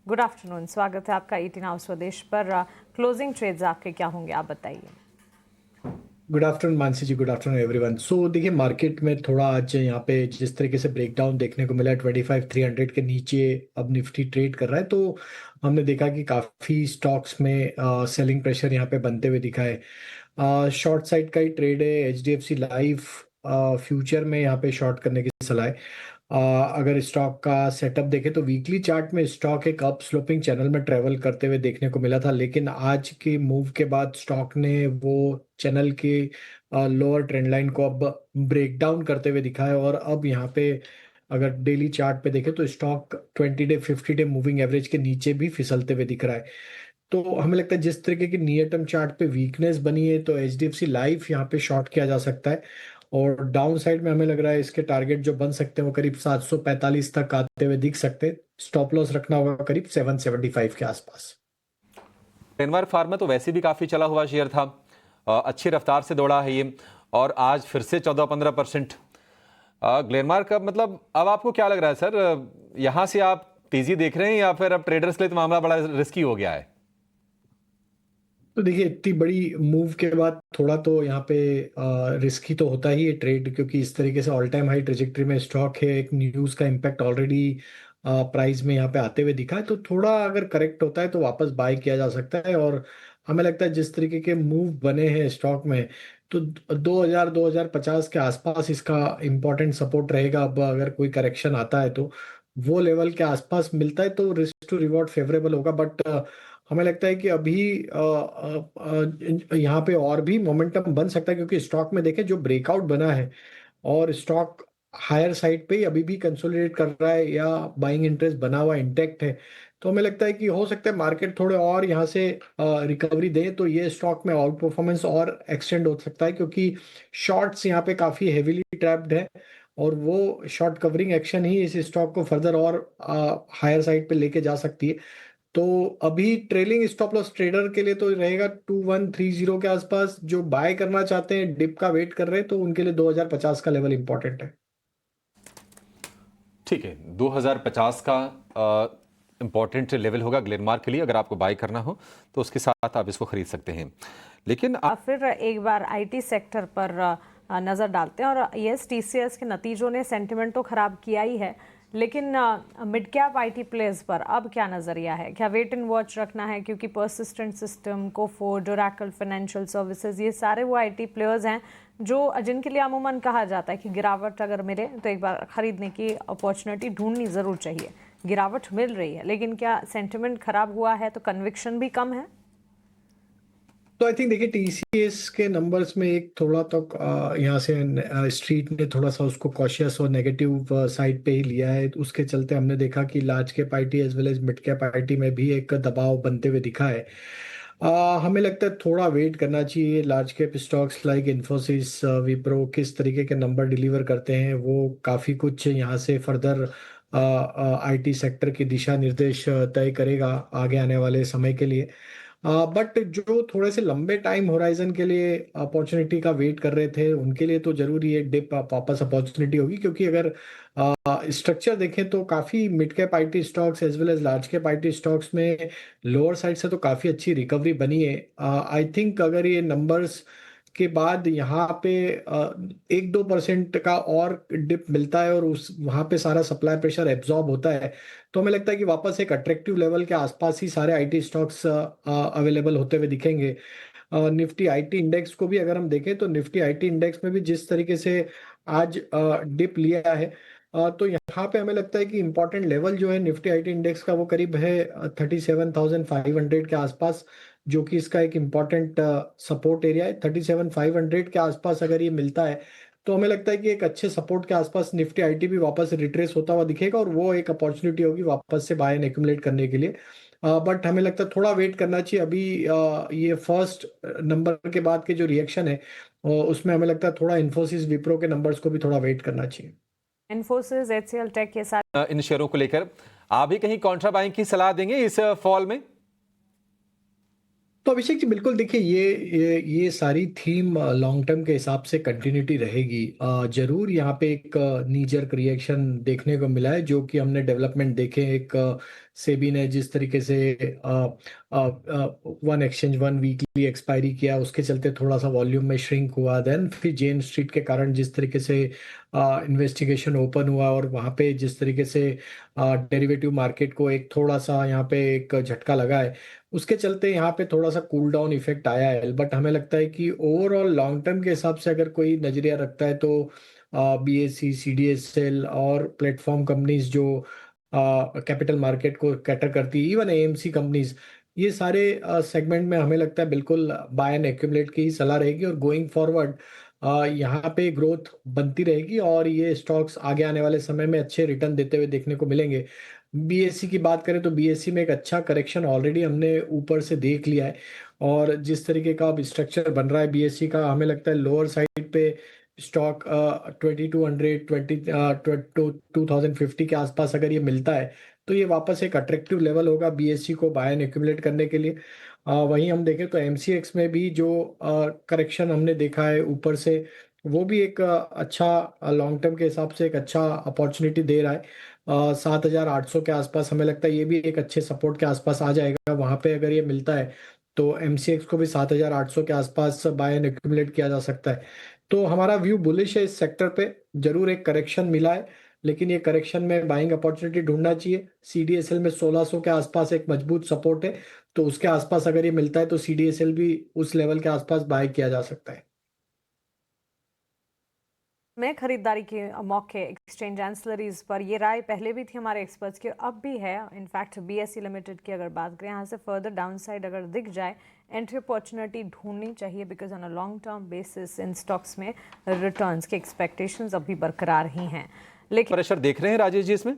Good afternoon, स्वागत है आपका 18 आवर्स स्वदेश पर। क्लोजिंग ट्रेड्स आपके क्या होंगे, आप बताइए। गुड आफ्टरनून मानसी जी, गुड आफ्टरनून एवरीवन। सो देखिए, मार्केट में थोड़ा आज यहाँ पे जिस तरीके से ब्रेकडाउन देखने को मिला है 25,300 के नीचे अब निफ्टी ट्रेड कर रहा है, तो हमने देखा कि काफ़ी स्टॉक्स में सेलिंग प्रेशर यहाँ पे बनते हुए दिखा है। शॉर्ट साइड का ही ट्रेड है। एचडीएफसी लाइफ फ्यूचर में यहाँ पे शॉर्ट करने की सलाह है। अगर स्टॉक का सेटअप देखें तो वीकली चार्ट में स्टॉक एक अप स्लोपिंग चैनल में ट्रेवल करते हुए देखने को मिला था, लेकिन आज के मूव के बाद स्टॉक ने वो चैनल के लोअर ट्रेंड लाइन को अब ब्रेक डाउन करते हुए दिखा है। और अब यहाँ पे अगर डेली चार्ट पे देखें तो stock 20 day 50 day moving average के नीचे भी फिसलते हुए दिख रहा है। तो हमें लगता है जिस तरीके की नियर टर्म चार्ट पे वीकनेस बनी है, तो एचडीएफसी लाइफ यहाँ पे शॉर्ट किया जा सकता है। और डाउन साइड में हमें लग रहा है इसके टारगेट जो बन सकते हैं वो करीब 745 तक आते हुए दिख सकते हैं। स्टॉप लॉस रखना होगा करीब 775 के आसपास। ग्लेनमार्क फार्मा तो वैसे भी काफी चला हुआ शेयर था, अच्छी रफ्तार से दौड़ा है ये, और आज फिर से 14-15% ग्लेनमार्क का। मतलब अब आपको क्या लग रहा है सर, यहां से आप तेजी देख रहे हैं या फिर अब ट्रेडर्स के लिए तो मामला बड़ा रिस्की हो गया है? तो देखिए, इतनी बड़ी मूव के बाद थोड़ा तो यहाँ पे रिस्की तो होता ही है ट्रेड, क्योंकि इस तरीके से ऑल टाइम हाई ट्रेजेक्टरी में स्टॉक है। एक न्यूज का इम्पैक्ट ऑलरेडी प्राइस में यहाँ पे आते हुए दिखा है, तो थोड़ा अगर करेक्ट होता है तो वापस बाय किया जा सकता है। और हमें लगता है जिस तरीके के मूव बने हैं स्टॉक में, तो 2000 2050 के आसपास इसका इम्पोर्टेंट सपोर्ट रहेगा। अब अगर कोई करेक्शन आता है तो वो लेवल के आसपास मिलता है तो रिस्क टू रिवॉर्ड फेवरेबल होगा। बट हमें लगता है कि अभी यहाँ पे और भी मोमेंटम बन सकता है, क्योंकि स्टॉक में देखें जो ब्रेकआउट बना है और स्टॉक हायर साइड पे ही अभी भी कंसोलिडेट कर रहा है या बाइंग इंटरेस्ट बना हुआ इंटेक्ट है। तो हमें लगता है कि हो सकता है मार्केट थोड़े और यहाँ से रिकवरी दे तो ये स्टॉक में आउट परफॉर्मेंस और एक्सटेंड हो सकता है, क्योंकि शॉर्ट्स यहाँ पे काफी हेविली ट्रैप्ड है और वो शॉर्ट कवरिंग एक्शन ही इस स्टॉक को फर्दर और हायर साइड पे लेके जा सकती है। तो अभी ट्रेलिंग स्टॉप लॉस ट्रेडर के लिए तो रहेगा 2130 के आसपास। जो बाय करना चाहते हैं, डिप का वेट कर रहे हैं, तो उनके लिए 2050 का लेवल इंपॉर्टेंट है। ठीक है, 2050 का इंपॉर्टेंट लेवल होगा ग्लेनमार्क के लिए। अगर आपको बाय करना हो तो उसके साथ आप इसको खरीद सकते हैं। लेकिन फिर एक बार आईटी सेक्टर पर नज़र डालते हैं। और यस, टीसीएस के नतीजों ने सेंटिमेंट तो खराब किया ही है, लेकिन मिड कैप आईटी प्लेयर्स पर अब क्या नज़रिया है? क्या वेट एंड वॉच रखना है? क्योंकि persistent system, Coforge, Oracle financial services, ये सारे वो आईटी प्लेयर्स हैं जो जिनके लिए अमूमन कहा जाता है कि गिरावट अगर मिले तो एक बार खरीदने की अपॉर्चुनिटी ढूंढनी ज़रूर चाहिए। गिरावट मिल रही है, लेकिन क्या सेंटिमेंट खराब हुआ है तो कन्विक्शन भी कम है? तो आई थिंक देखिए, टीसीएस के नंबर्स में एक थोड़ा तो यहाँ से स्ट्रीट ने थोड़ा सा उसको कॉशियस और नेगेटिव साइड पे ही लिया है। उसके चलते हमने देखा कि large cap IT as well as mid cap IT में भी एक दबाव बनते हुए दिखा है। हमें लगता है थोड़ा वेट करना चाहिए। Large cap stocks like Infosys, Wipro किस तरीके के नंबर डिलीवर करते हैं, वो काफ़ी कुछ यहाँ से फर्दर आईटी सेक्टर की दिशा निर्देश तय करेगा आगे आने वाले समय के लिए। बट जो थोड़े से लंबे टाइम होराइजन के लिए अपॉर्चुनिटी का वेट कर रहे थे, उनके लिए तो जरूरी है डिप वापस अपॉर्चुनिटी होगी, क्योंकि अगर स्ट्रक्चर देखें तो काफी mid cap IT stocks as well as large cap IT stocks में लोअर साइड से तो काफी अच्छी रिकवरी बनी है। आई थिंक अगर ये नंबर्स के बाद यहाँ पे 1-2% का और डिप मिलता है और उस वहाँ पे सारा सप्लाई प्रेशर एब्जॉर्ब होता है, तो हमें लगता है कि वापस एक अट्रैक्टिव लेवल के आसपास ही सारे आईटी स्टॉक्स अवेलेबल होते हुए दिखेंगे। निफ्टी आईटी इंडेक्स को भी अगर हम देखें तो निफ्टी आईटी इंडेक्स में भी जिस तरीके से आज डिप लिया है, तो यहाँ पे हमें लगता है कि इंपॉर्टेंट लेवल जो है निफ्टी आईटी इंडेक्स का वो करीब है 37,500 के आसपास, जो कि इसका एक इम्पॉर्टेंट सपोर्ट एरिया है। 37,500 के आसपास अगर ये मिलता है तो हमें लगता है कि एक अच्छे सपोर्ट के आसपास निफ्टी आईटी भी वापस रिट्रेस होता हुआ दिखेगा और वो एक अपॉर्चुनिटी होगी वापस से बाय एंड एक्यूमुलेट करने के लिए। बट हमें लगता है थोड़ा वेट करना चाहिए। अभी ये फर्स्ट नंबर के बाद के जो रिएक्शन है उसमें हमें लगता है थोड़ा इन्फोसिस विप्रो के नंबर्स को भी थोड़ा वेट करना चाहिए। इन्फोसिस, एचसीएल टेक के साथ इन शेयरों को लेकर आप भी कहीं कॉन्ट्रा बाइंग की सलाह देंगे इस फॉल में? तो अभिषेक जी, बिल्कुल देखिए, ये सारी थीम लॉन्ग टर्म के हिसाब से कंटिन्यूटी रहेगी। जरूर यहाँ पे एक नी जर्क रिएक्शन देखने को मिला है, जो कि हमने डेवलपमेंट देखे एक सेबी ने जिस तरीके से one exchange one weekly expiry किया, उसके चलते थोड़ा सा वॉल्यूम में श्रिंक हुआ। देन फिर जेन स्ट्रीट के कारण जिस तरीके से इन्वेस्टिगेशन ओपन हुआ और वहाँ पे जिस तरीके से डेरिवेटिव मार्केट को एक थोड़ा सा यहाँ पे एक झटका लगा है, उसके चलते यहाँ पे थोड़ा सा कूल डाउन इफेक्ट आया है। बट हमें लगता है कि ओवरऑल लॉन्ग टर्म के हिसाब से अगर कोई नजरिया रखता है तो बीएससी, सीडीएसएल और प्लेटफॉर्म कंपनीज जो कैपिटल मार्केट को कैटर करती है, इवन एएमसी कंपनीज, ये सारे सेगमेंट में हमें लगता है बिल्कुल बाय एंड एक्यूमुलेट की ही सलाह रहेगी। और गोइंग फॉरवर्ड यहाँ पे ग्रोथ बनती रहेगी और ये स्टॉक्स आगे आने वाले समय में अच्छे रिटर्न देते हुए देखने को मिलेंगे। बीएससी की बात करें तो बीएससी में एक अच्छा करेक्शन ऑलरेडी हमने ऊपर से देख लिया है, और जिस तरीके का अब स्ट्रक्चर बन रहा है बीएससी का, हमें लगता है लोअर साइड पे स्टॉक 2200 2050 के आसपास अगर ये मिलता है तो ये वापस एक अट्रैक्टिव लेवल होगा बीएससी को बाय एंड एक्यूमुलेट करने के लिए। वहीं हम देखें तो एमसीएक्स में भी जो करेक्शन हमने देखा है ऊपर से, वो भी एक अच्छा लॉन्ग टर्म के हिसाब से एक अच्छा अपॉर्चुनिटी दे रहा है। 7800 के आसपास हमें लगता है ये भी एक अच्छे सपोर्ट के आसपास आ जाएगा। वहां पे अगर ये मिलता है तो एमसीएक्स को भी 7800 के आसपास बाय एंड एक्यूमुलेट किया जा सकता है। तो हमारा व्यू बुलिश है इस सेक्टर पे। जरूर एक करेक्शन मिला है, लेकिन ये करेक्शन में बाइंग अपॉर्चुनिटी ढूंढना चाहिए। सीडीएसएल में 1600 के आसपास एक मजबूत सपोर्ट है, तो उसके आसपास अगर ये मिलता है तो सीडीएसएल भी उस लेवल के आसपास बाय किया जा सकता है। में खरीदारी के मौके एक्सचेंज एंसलरीज पर, ये राय पहले भी थी हमारे एक्सपर्ट्स की, अब भी है। इनफैक्ट बीएसई लिमिटेड की अगर बात करें, यहाँ से फर्दर डाउनसाइड अगर दिख जाए, एंट्री अपॉर्चुनिटी ढूंढनी चाहिए, because on a long term basis in stocks में रिटर्न्स की एक्सपेक्टेशंस अभी बरकरार ही हैं। लेकिन प्रेशर देख रहे हैं राजेश जी इसमें?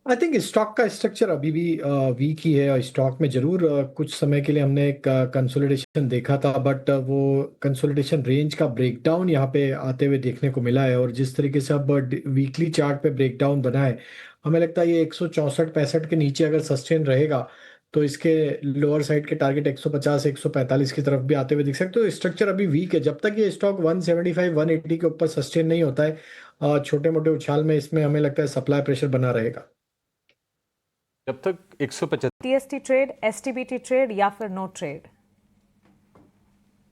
आई थिंक स्टॉक का स्ट्रक्चर अभी भी वीक ही है, और स्टॉक में जरूर कुछ समय के लिए हमने एक कंसोलिडेशन देखा था, बट वो कंसोलिडेशन रेंज का ब्रेकडाउन यहाँ पे आते हुए देखने को मिला है। और जिस तरीके से अब वीकली चार्ट पे ब्रेकडाउन बना है, हमें लगता है ये 164-65 के नीचे अगर सस्टेन रहेगा तो इसके लोअर साइड के टारगेट 150-145 की तरफ भी आते हुए दिख सकते। तो स्ट्रक्चर अभी वीक है। जब तक ये स्टॉक 175-180 के ऊपर सस्टेन नहीं होता है, छोटे मोटे उछाल में इसमें हमें लगता है सप्लाई प्रेशर बना रहेगा। जब तक 175 टीएसटी ट्रेड, एसटीबीटी ट्रेड या फिर नो ट्रेड?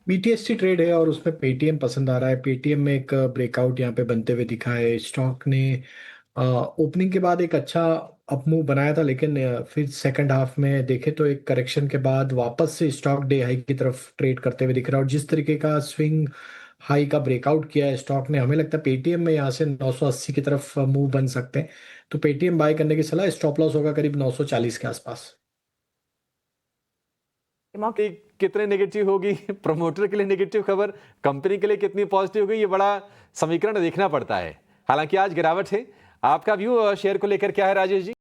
बीटीएसटी ट्रेड है और उसमें पेटीएम पसंद आ रहा है। पेटीएम में एक ब्रेकआउट यहाँ पे बनते हुए दिखा है। स्टॉक ने ओपनिंग के बाद एक अच्छा अपमूव बनाया था, लेकिन फिर सेकंड हाफ में देखे तो एक करेक्शन के बाद वापस से स्टॉक डे हाई की तरफ ट्रेड करते हुए दिख रहा है। और जिस तरीके का स्विंग हाई का ब्रेकआउट किया है स्टॉक ने, हमें लगता है पेटीएम में यहाँ से 980 की तरफ मूव बन सकते हैं। तो पेटीएम बाय करने की सलाह। स्टॉप लॉस होगा करीब 940 के आसपास। मौके कितने नेगेटिव होगी? प्रमोटर के लिए नेगेटिव खबर, कंपनी के लिए कितनी पॉजिटिव होगी, ये बड़ा समीकरण देखना पड़ता है। हालांकि आज गिरावट है। आपका व्यू शेयर को लेकर क्या है राजेश जी?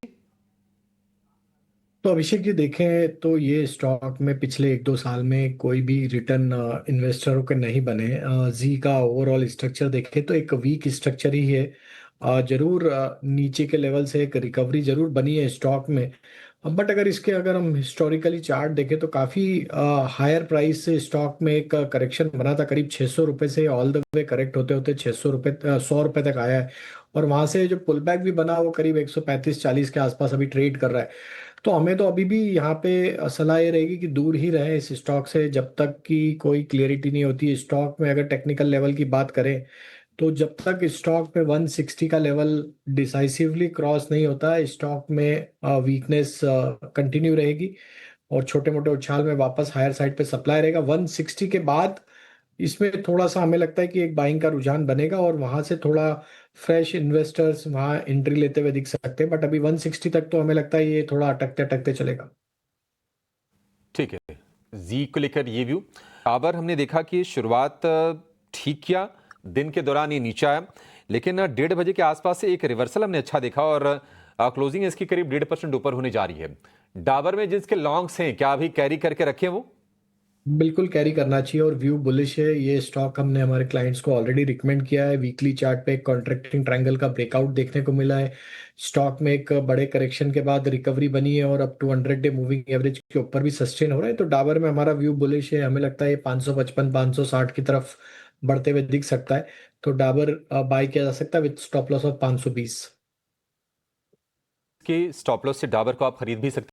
तो अभिषेक जी देखें तो ये स्टॉक में पिछले 1-2 साल में कोई भी रिटर्न इन्वेस्टरों के नहीं बने। जी का ओवरऑल स्ट्रक्चर देखें तो एक वीक स्ट्रक्चर ही है। जरूर नीचे के लेवल से एक रिकवरी जरूर बनी है स्टॉक में। बट अगर हम हिस्टोरिकली चार्ट देखें तो काफ़ी हायर प्राइस से स्टॉक में एक करेक्शन बना था। करीब 600 रुपये से ऑल द वे करेक्ट होते होते 600 रुपये 100 रुपये तक आया है। और वहां से जो पुल बैक भी बना वो करीब 135-40 के आसपास अभी ट्रेड कर रहा है। तो हमें तो अभी भी यहाँ पे सलाह ये रहेगी कि दूर ही रहें इस स्टॉक से जब तक कि कोई क्लियरिटी नहीं होती है स्टॉक में। अगर टेक्निकल लेवल की बात करें तो जब तक स्टॉक में 160 का लेवल डिसाइसिवली क्रॉस नहीं होता है, स्टॉक में वीकनेस कंटिन्यू रहेगी और छोटे मोटे उछाल में वापस हायर साइड पे सप्लाई रहेगा। 160 के बाद इसमें थोड़ा सा हमें लगता है कि एक बाइंग का रुझान बनेगा और वहां से थोड़ा फ्रेश इन्वेस्टर्स वहां एंट्री लेते हुए दिख सकते हैं। बट अभी 160 तक तो हमें लगता है ये थोड़ा अटकते अटकते चलेगा। ठीक है, जी को लेकर ये व्यू। डाबर हमने देखा कि शुरुआत ठीक किया, दिन के दौरान ये नीचे आया, लेकिन 1:30 बजे के आसपास से एक रिवर्सल हमने अच्छा देखा और क्लोजिंग इसकी करीब 1.5% ऊपर होने जा रही है। डाबर में जिसके लॉन्ग्स हैं, क्या अभी कैरी करके रखे वो? बिल्कुल कैरी करना चाहिए और व्यू बुलिश है। ये स्टॉक हमने हमारे क्लाइंट्स को ऑलरेडी रिकमेंड किया है। वीकली चार्ट पे एक कॉन्ट्रैक्टिंग ट्रायंगल का ब्रेकआउट देखने को मिला है। स्टॉक में एक बड़े करेक्शन के बाद रिकवरी बनी है और अब 200 डे मूविंग एवरेज के ऊपर भी सस्टेन हो रहा है। तो डाबर में हमारा व्यू बुलिश है। हमें लगता है ये 555-560 की तरफ बढ़ते हुए दिख सकता है। तो डाबर बाय किया जा सकता है विद स्टॉप लॉस ऑफ 520। कि स्टॉप लॉस से डाबर को आप खरीद भी सकते